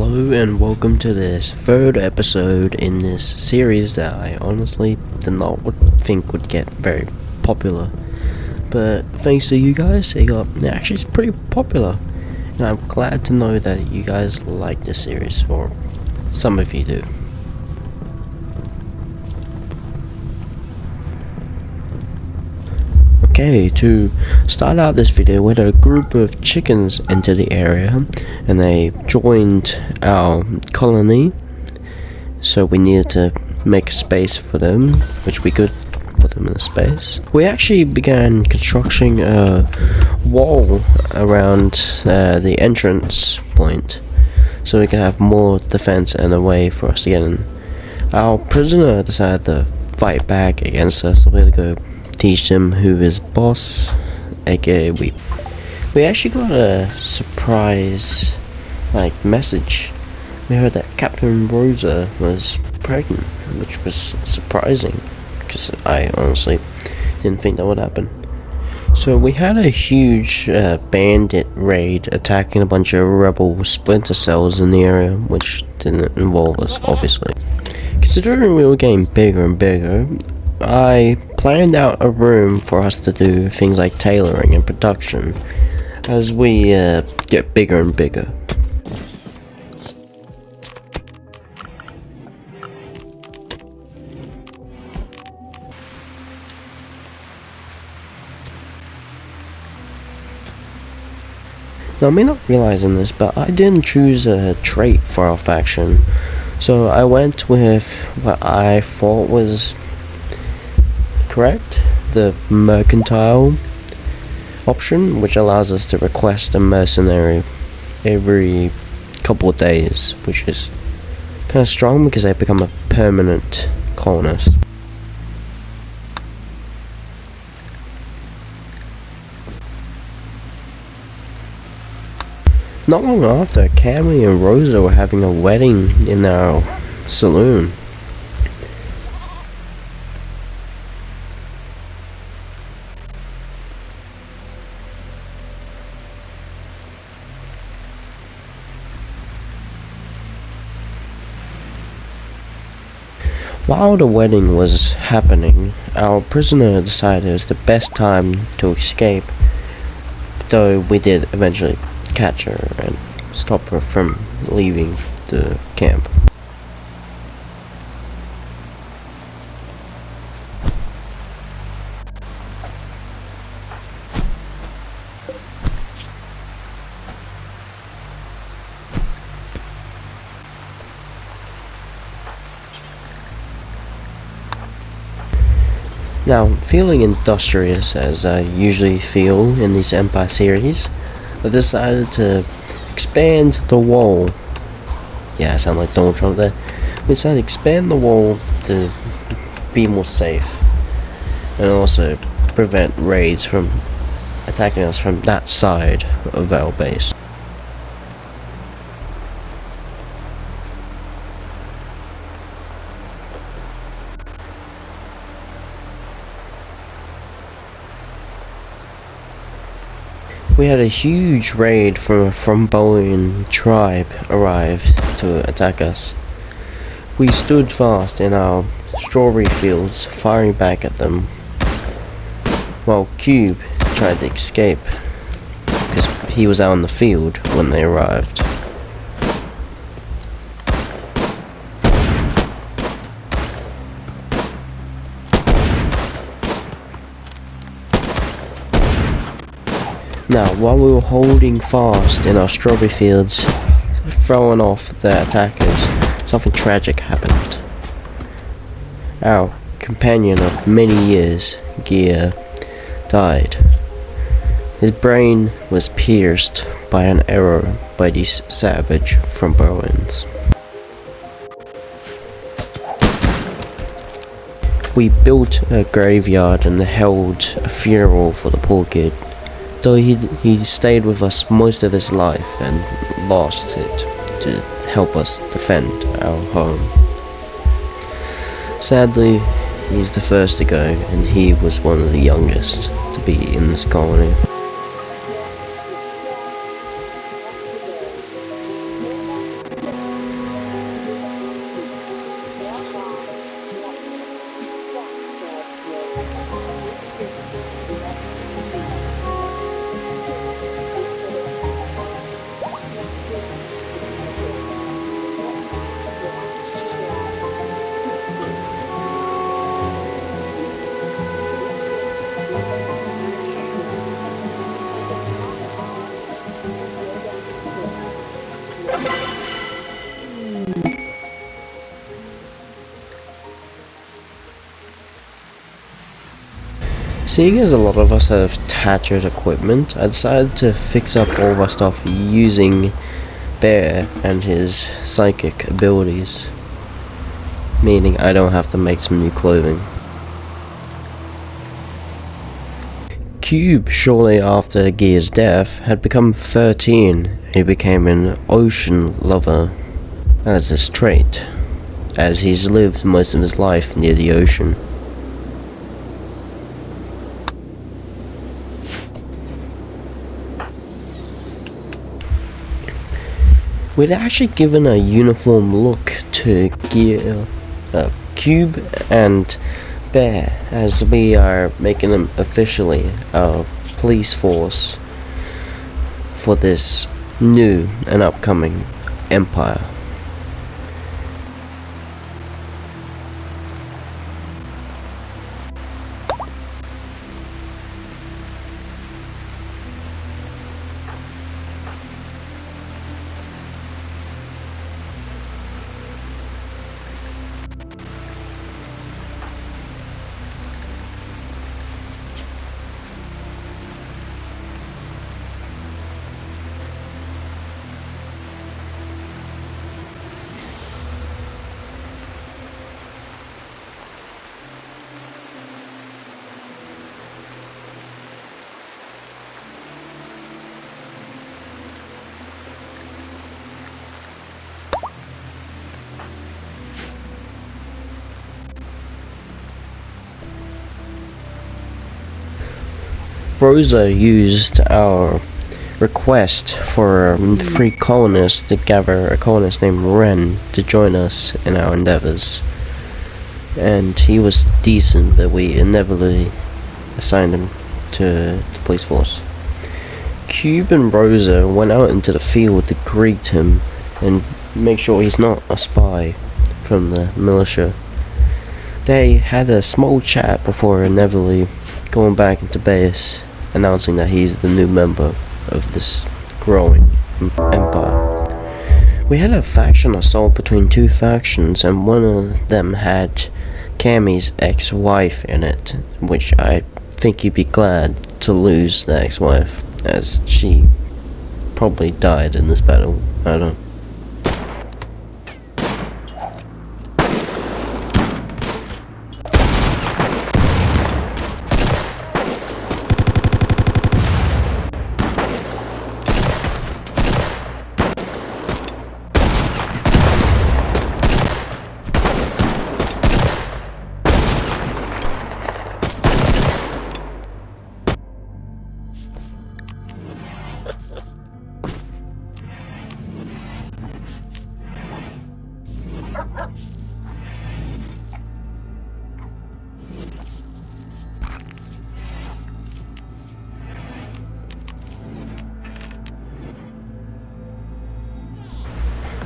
Hello and welcome to this third episode in this series that I honestly did not think would get very popular. But thanks to you guys, it's pretty popular. And I'm glad to know that you guys like this series, or some of you do. Okay, to start out this video, we had a group of chickens enter the area and they joined our colony, so we needed to make a space for them, which we could put them in a space. We actually began constructing a wall around the entrance point so we could have more defense and a way for us to get in. Our prisoner decided to fight back against us, so we had to go teach him who is boss, aka we actually got a surprise message. We heard that Captain Rosa was pregnant, which was surprising because I honestly didn't think that would happen. So we had a huge bandit raid attacking a bunch of rebel splinter cells in the area, which didn't involve us, obviously. Considering we were getting bigger and bigger, I planned out a room for us to do things like tailoring and production as we get bigger and bigger. Now, I may not realizing this, but I didn't choose a trait for our faction, so I went with what I thought was correct, the mercantile option, which allows us to request a mercenary every couple of days, which is kind of strong because they become a permanent colonist. Not long after, Cammy and Rosa were having a wedding in our saloon. While the wedding was happening, our prisoner decided it was the best time to escape, though we did eventually catch her and stop her from leaving the camp. Now, feeling industrious as I usually feel in these Empire series, I decided to expand the wall. Yeah, I sound like Donald Trump there. We decided to expand the wall to be more safe and also prevent raids from attacking us from that side of our base. We had a huge raid from a Frombolian tribe arrive to attack us. We stood fast in our strawberry fields, firing back at them, while Cube tried to escape because he was out in the field when they arrived. Now, while we were holding fast in our strawberry fields, throwing off the attackers, something tragic happened. Our companion of many years, Gia, died. His brain was pierced by an arrow by these savage Frombolians. We built a graveyard and held a funeral for the poor kid, though he stayed with us most of his life and lost it to help us defend our home. Sadly, he's the first to go, and he was one of the youngest to be in this colony. Seeing as a lot of us have tattered equipment, I decided to fix up all of our stuff using Bear and his psychic abilities, meaning I don't have to make some new clothing. Cube, shortly after Gear's death, had become 13 and he became an ocean lover as his trait, as he's lived most of his life near the ocean. We'd actually given a uniform look to Cube and Bear, as we are making them officially our police force for this new and upcoming empire. Rosa used our request for 3 colonists to gather a colonist named Ren to join us in our endeavors. And he was decent, but we inevitably assigned him to the police force. Cube and Rosa went out into the field to greet him and make sure he's not a spy from the militia. They had a small chat before inevitably going back into base, announcing that he's the new member of this growing empire. We had a faction assault between 2 factions, and one of them had Cammy's ex-wife in it, which I think you'd be glad to lose the ex-wife, as she probably died in this battle. I don't know.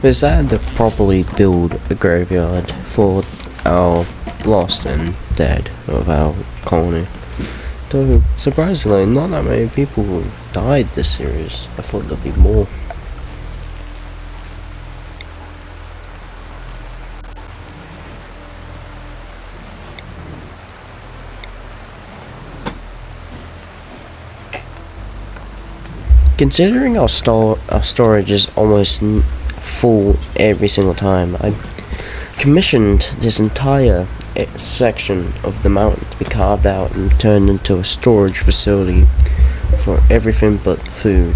We decided to properly build a graveyard for our lost and dead of our colony. Though, surprisingly, not that many people died this series. I thought there'd be more. Considering our storage is almost full every single time, I commissioned this entire section of the mountain to be carved out and turned into a storage facility for everything but food.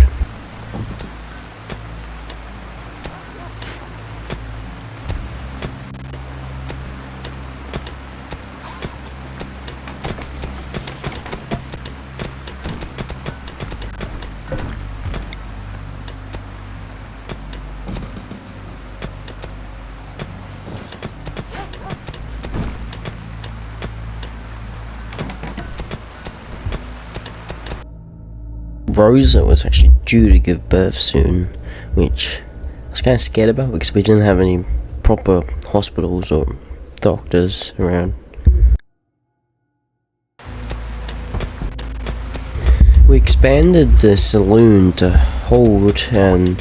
Rosa was actually due to give birth soon, which I was kind of scared about because we didn't have any proper hospitals or doctors around. We expanded the saloon to hold and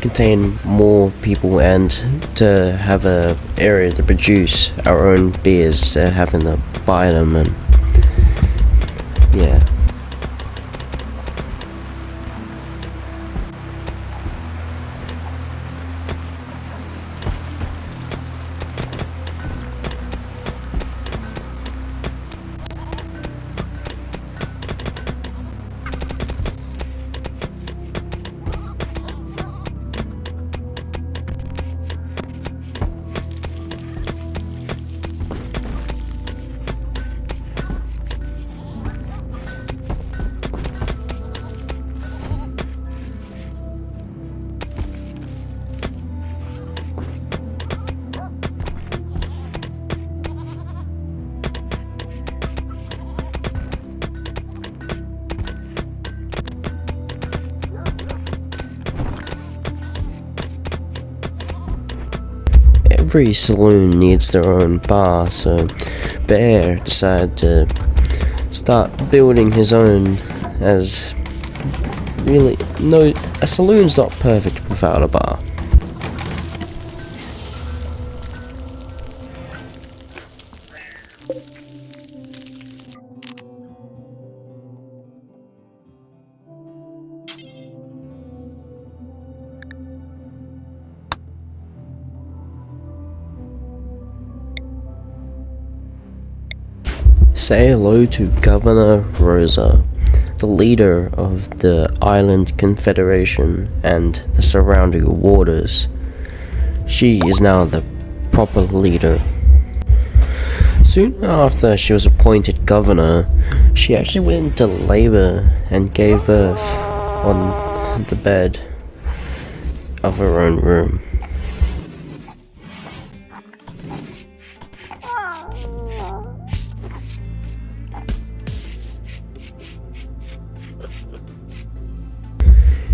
contain more people and to have a area to produce our own beers instead of having to buy them. And yeah. Every saloon needs their own bar, so Bear decided to start building his own, as really, no, a saloon's not perfect without a bar. Say hello to Governor Rosa, the leader of the Island Confederation and the surrounding waters. She is now the proper leader. Soon after she was appointed governor, she actually went into labor and gave birth on the bed of her own room.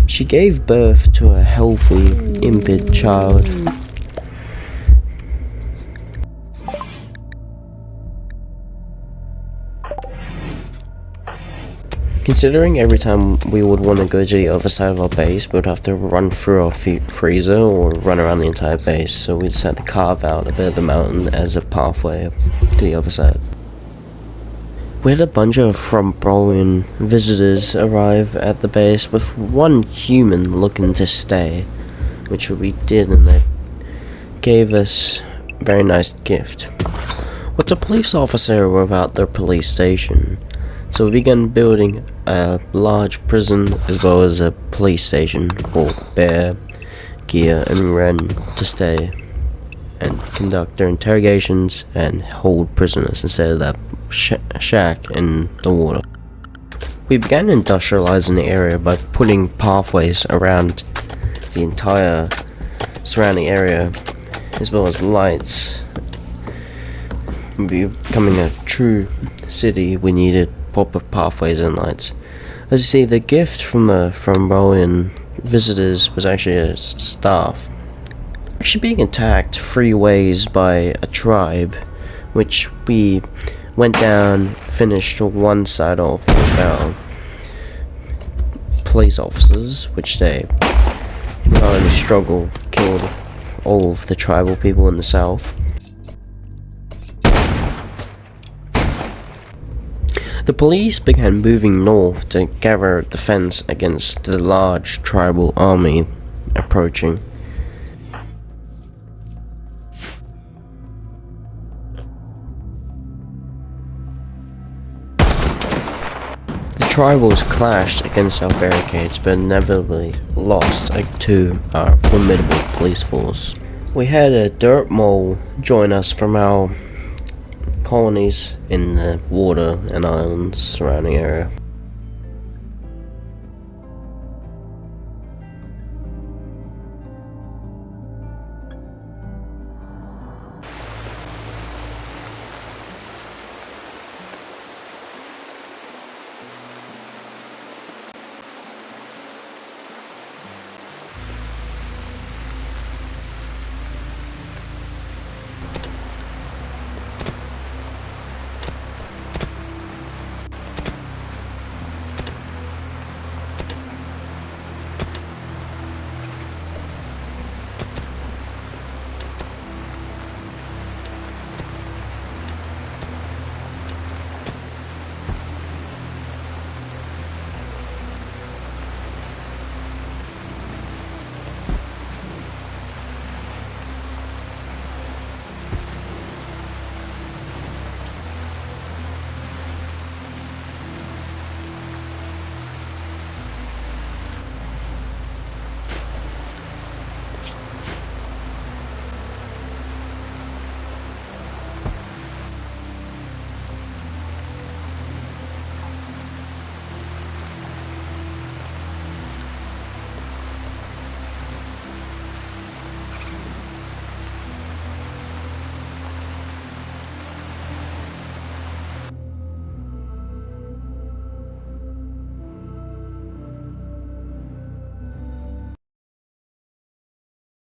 She gave birth to a healthy infant child. Considering every time we would want to go to the other side of our base, we would have to run through our freezer or run around the entire base, so we decided to carve out a bit of the mountain as a pathway to the other side. We had a bunch of Rimworld visitors arrive at the base with one human looking to stay, which we did, and they gave us a very nice gift. What's a police officer without their police station? So we began building a large prison as well as a police station for Bear, Gia and Ren to stay and conduct their interrogations and hold prisoners instead of that shack in the water. We began industrializing the area by putting pathways around the entire surrounding area as well as lights. Becoming a true city, we needed proper pathways and lights. As you see, the gift from Rowan visitors was actually a staff. Actually being attacked 3 ways by a tribe, which we went down, finished one side off with our police officers, which they, without any struggle, killed all of the tribal people in the south. The police began moving north to gather defense against the large tribal army approaching. The tribals clashed against our barricades, but inevitably lost to our formidable police force. We had a dirt mole join us from our colonies in the water and islands surrounding area.